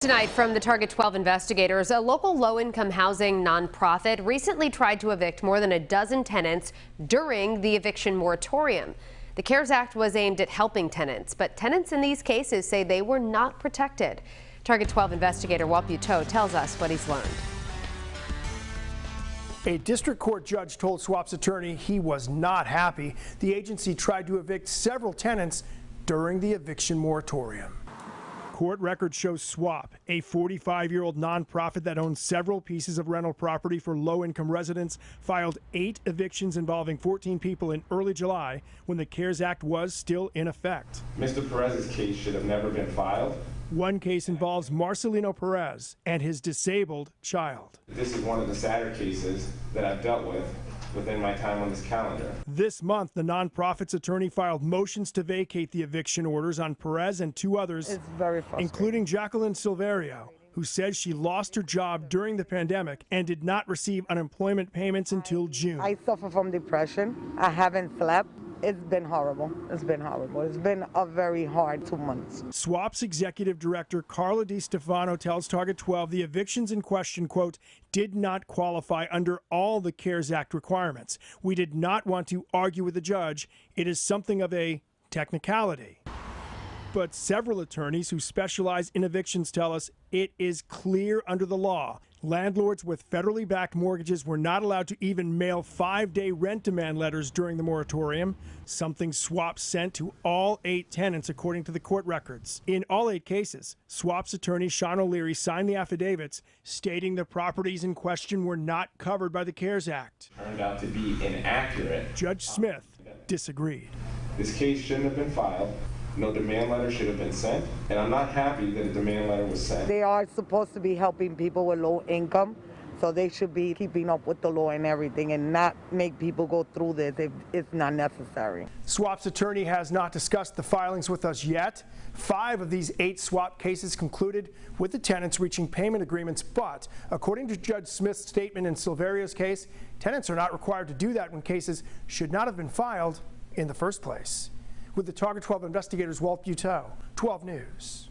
Tonight from the Target 12 investigators, a local low-income housing nonprofit recently tried to evict more than a dozen tenants during the eviction moratorium. The CARES Act was aimed at helping tenants, but tenants in these cases say they were not protected. Target 12 investigator Walt Buteau tells us what he's learned. A district court judge told SWAP's attorney he was not happy. The agency tried to evict several tenants during the eviction moratorium. Court records show SWAP, a 45-year-old nonprofit that owns several pieces of rental property for low-income residents, filed 8 evictions involving 14 people in early July when the CARES Act was still in effect. Mr. Perez's case should have never been filed. One case involves Marcelino Perez and his disabled child. This is one of the sadder cases that I've dealt with within my time on this calendar. This month, the nonprofit's attorney filed motions to vacate the eviction orders on Perez and 2 others, it's very frustrating, including Jacqueline Silverio, who says she lost her job during the pandemic and did not receive unemployment payments until June. I suffer from depression. I haven't slept. It's been horrible. It's been horrible. It's been a very hard 2 months. SWAP's executive director, Carla DiStefano, tells Target 12 the evictions in question, quote, did not qualify under all the CARES Act requirements. We did not want to argue with the judge. It is something of a technicality. But several attorneys who specialize in evictions tell us it is clear under the law. Landlords with federally backed mortgages were not allowed to even mail 5-day rent demand letters during the moratorium, something SWAP sent to all 8 tenants according to the court records. In all 8 cases, SWAP's attorney Sean O'Leary signed the affidavits stating the properties in question were not covered by the CARES Act. Turned out to be inaccurate. Judge Smith disagreed. This case shouldn't have been filed. No demand letter should have been sent, and I'm not happy that a demand letter was sent. They are supposed to be helping people with low income, so they should be keeping up with the law and everything and not make people go through this if it's not necessary. SWAP's attorney has not discussed the filings with us yet. 5 of these 8 SWAP cases concluded with the tenants reaching payment agreements, but according to Judge Smith's statement in Silverio's case, tenants are not required to do that when cases should not have been filed in the first place. With the Target 12 investigators, Walt Buteau, 12 News.